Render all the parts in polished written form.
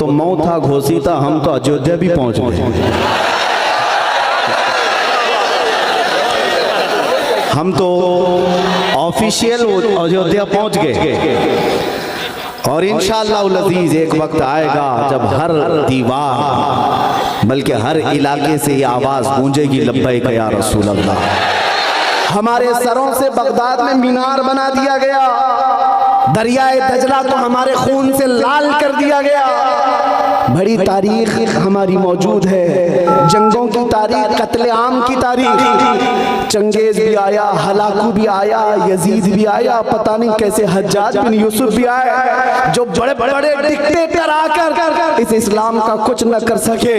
तो मौथा घोषिता, हम तो अयोध्या भी पहुंच गए। हम तो ऑफिशियल अयोध्या पहुंच गए। और इंशाअल्लाह अज़ीज़ एक वक्त आएगा जब हर दीवार बल्कि हर इलाके से ये आवाज़ गूंजेगी, लब्बैक या रसूल अल्लाह। हमारे सरों से बगदाद में मीनार बना दिया गया, दरियाए दजला तो हमारे खून से लाल कर दिया गया। बड़ी तारीख हमारी मौजूद है, जंगों की तारीख, कत्ले आम की तारीख। चंगेज भी आया, हलाकू भी आया, यजीद भी आया, पता नहीं कैसे हज्जाज बिन यूसुफ भी आए, जो बड़े बड़े डिक्टेटर आकर इस इस्लाम का कुछ न कर सके।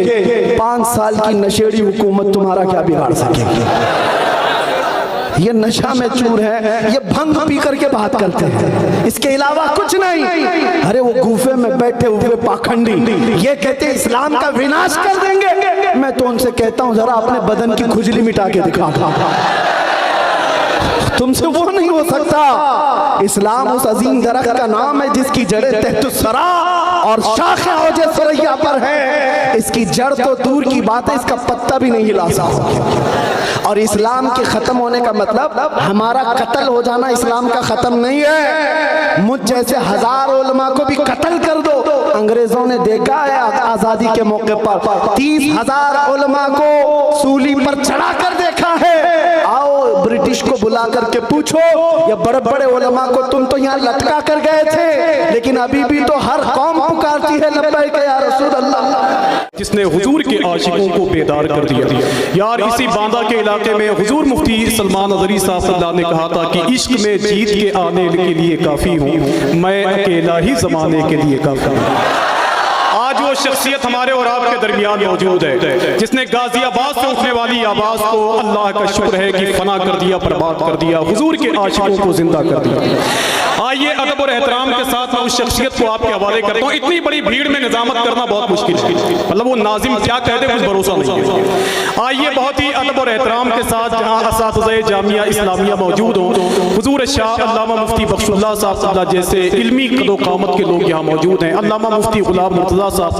5 साल की नशेड़ी हुकूमत तुम्हारा क्या बिगाड़ सकेगी? ये नशा में चूर है, ये भंग पी करके बात करते हैं, इसके अलावा कुछ नहीं। अरे वो गुफे में बैठे हुए पाखंडी ये कहते हैं इस्लाम का विनाश कर देंगे। मैं तो उनसे कहता हूं जरा अपने बदन की खुजली मिटा के दिखा, तुमसे वो नहीं हो सकता। इस्लाम उस अजीम दरख्त का नाम है जिसकी जड़ें तहतुस्सरा और शाखें औजे सरैया पर है। इसकी जड़ तो दूर की बात है, इसका पत्ता भी नहीं हिला सकता। और इस्लाम के खत्म होने का मतलब हमारा कत्ल हो जाना इस्लाम का खत्म नहीं है। मुझ जैसे 1000 उलमा को भी कत्ल कर दो। अंग्रेजों ने देखा है आजादी के मौके पर 30,000 उलमा को सूली पर चढ़ा कर देखा है। आओ ब्रिटिश को बुला करके पूछो, ये बड़े बड़े उलमा को तुम तो यहाँ लटका कर गए थे, लेकिन अभी भी तो हर कौम पुकारती है लब्बैक या रसूल अल्लाह। जिसने हुजूर के आशिकों को बेदार कर दिया। यार इसी बांदा के इलाके में हुजूर मुफ्ती सलमान अज़हरी साहब ने कहा था कि इश्क में जीत के आने के लिए काफ़ी हूँ, मैं अकेला ही ज़माने के लिए काफ़ी हूँ। आज वो शख्सियत हमारे और आपके दरमियान मौजूद है जिसने गाजियाबाद से उठने वाली आवाज़ को अल्लाह का शुक्र है कि फना कर दिया, बर्बाद कर दिया, हुजूर के आशिकों को जिंदा कर दिया। आइए अदब और एहतराम के साथ मैं उस शख्सियत को आपके हवाले करता हूँ। इतनी बड़ी भीड़ में निजामत करना बहुत मुश्किल है, मतलब वो नाजिम क्या कह दे कुछ भरोसा नहीं है। आइए बहुत ही अदब और एहतराम के साथ जहाँ असातिज़े जामिया इस्लामिया मौजूद हो, हुजूर शाह अल्लामा मुफ्ती बख्शुल्लाह साहब जैसे इल्मी कदो कामत के लोग यहाँ मौजूद हैं। अल्लामा मुफ्ती गुलाम मुर्तज़ा साहब,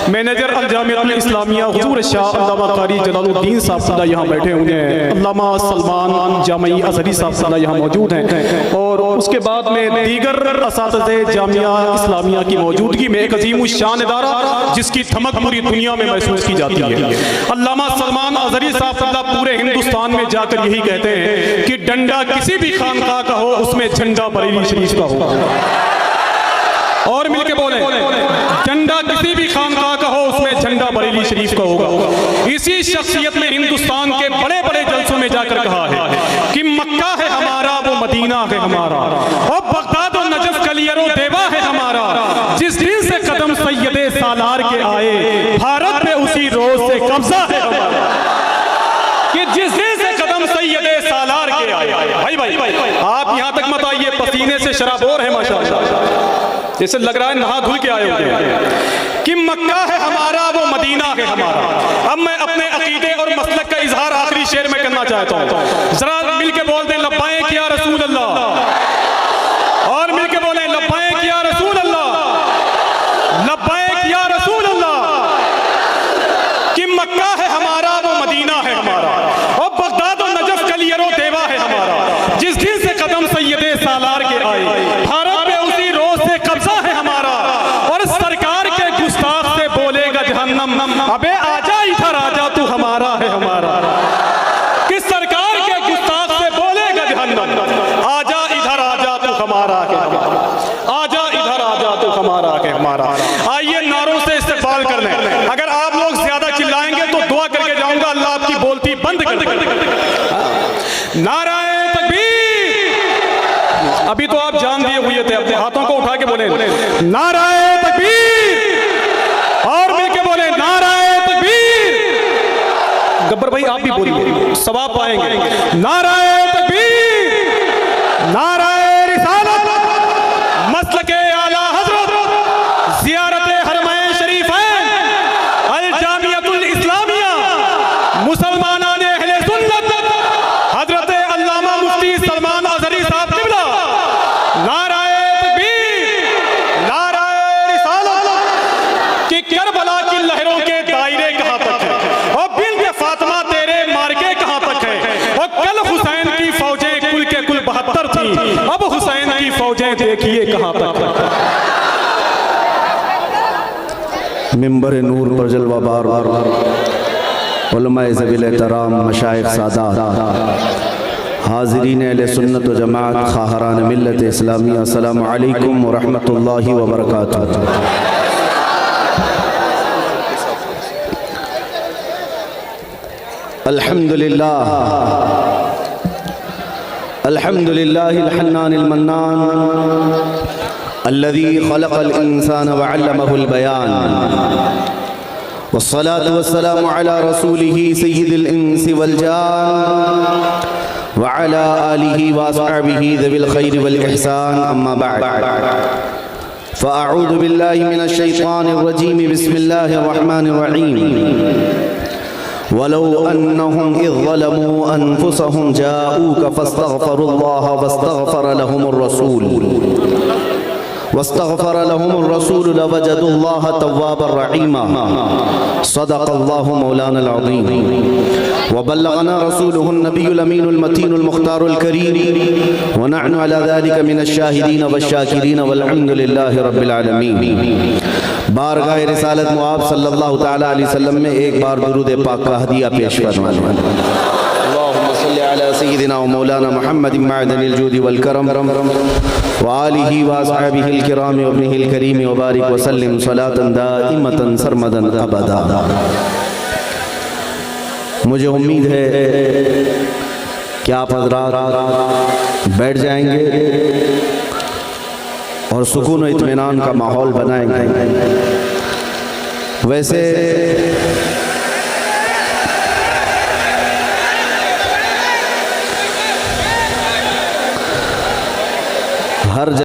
मैनेजर अल जामिअतुल इस्लामिया हुजूर शाह अल्लामा कारी जलालुद्दीन साहब यहाँ बैठे हुए हैं। अल्लामा सलमान जामी अज़हरी साहब यहाँ मौजूद हैं। और उसके बाद में दीगर असातिज़े जामिया इस्लामिया की मौजूदगी में एक अजीम शान इदारा जिसकी धमक पूरी दुनिया में महसूस की जाती है। अल्लामा सलमान अज़हरी साहब पूरे हिंदुस्तान में जाकर यही कहते हैं कि डंडा किसी भी खानका का हो उसमें झंडा बरेली शरीफ का हो। और मिलके बोले, झंडा किसी भी खानका का हो उसमें झंडा बरेली शरीफ का होगा। इसी शख्सियत ने हिंदुस्तान के बड़े बड़े जलसों में जाकर कहा है कि मक्का है हमारा, वो मदीना है हमारा, और बगदाद और नजफ कलियरो देवा है हमारा। जिस दिन से कदम सैयदे सालार के आए, भारत में उसी रोज से कब्जा है हमारा। कि जिस दिन से कदम सैयदे सालार के आए, भाई आप यहाँ तक मत आइए, पसीने से शराबोर है माशाअल्लाह, जैसे लग रहा है नहा धुल के आए होंगे। कि मक्का है हमारा, वो मदीना है हमारा। अब मैं अपने अकीदे और मसलक का इजहार आखिरी शेर में करना चाहता हूँ, जरा मिलके बोल दें लब्बैक या रसूल अल्लाह। और मिलके बोले लब्बैक या रसूल अल्लाह, लब्बैक या रसूल अल्लाह। कि मक्का है हमारा, वो मदीना है हमारा, और बगदाद और नजफ कलियरो देवा है हमारा। जिस दिन से कदम सैयदे सालार के आए, भारत में उसी रोज से कब्जा है हमारा। और सरकार के गुस्ताख से बोलेगा जहन्नम, अबे आजा इधर आजा तू हमारा है हमारा। कि सरकार के गुस्ताख से बोलेगा जहन्नम, आजा इधर आजा तू हमारा है हमारा, आजा इधर आजा तू हमारा है हमारा। आइए नारों से इस्तेमाल कर लें। अगर आप लोग ज्यादा चिल्लाएंगे तो दुआ करके जाऊंगा अल्लाह आपकी बोलती बंद कर दे। नाराए तकबीर। अभी तो आप जान दिए हुए थे, अपने हाथों को उठा के बोले नाराए तकबीर, और मिलके बोले नाराए तकबीर। गब्बर भाई आप भी बोलिए, सवाब पाएंगे। नाराए तकबीर, नाराए रिसालत, मसलके आला हजरत, ज़ियारते हरमैन शरीफैन, अल जामिअतुल इस्लामिया, मुसलमानाने अहले सुन्नत, हजरत अल्लामा मुफ्ती सलमान अज़हरी साहब क़िबला। नाराए तकबीर, नाराए रिसालत, अब हुसैन की फौजें देखिए कहां तक। मिंबर नूर पर जलवा बार उलमाए ज़वील एहतराम मशाइख सादात हाज़रीन अहले सुन्नत व जमात खाहरान मिल्लत इस्लामिया अस्सलामु अलैकुम व रहमतुल्लाहि व बरकातुहू। अल्हम्दुलिल्लाह अल्हम्दुलिल्लाहिल हन्नानिल मन्नान अल्लज़ी खलक़ल इंसान व अल्लमहुल बयान वस्सलातु वस्सलामु अला रसूलिही सय्यिदिल इंसि वल जान व अला आलिही व अस्हाबिही ज़विल खैरि वल इहसान अम्मा बअद फ़अऊज़ु बिल्लाहि मिनश शैतानिर रजीम बिस्मिल्लाहिर रहमानिर रहीम वलौ अन्नहुम इज़ ज़लमू अनफुसहुम जाऊक फस्तग़फ़रुल्लाह वस्तग़फ़र लहुमुर रसूल लवजदुल्लाह तव्वाबर रहीमा सदक़ल्लाहु मौलानल अज़ीम व बल्लगना रसूलुहुन नबियुल अमीनुल मतीनुल मुख्तारुल करीम व नहनु अला ज़ालिका मिनश शाहिदीन वश्शाकिरीन वल्हम्दुलिल्लाहि रब्बिल आलमीन। बारगाह रिसालत मुआब सल्लल्लाहु तआला अलैहि वसल्लम में एक बार दुरूद पाक का हदिया पेश फरमाएं। अल्लाहुम्मा सल्लि अला सय्यिदिना व मौलाना मुहम्मद मअदनिल जूदि वल करम व आलिही व अस्हाबिहिल किराम व इब्निहिल करीम व बारिक व सल्लिम सलातन दाइमतन सरमदन अबदा। मुझे उम्मीद है कि आप हज़रात बैठ जाएंगे और सुकून व इत्मीनान का माहौल बनाएंगे। वैसे हर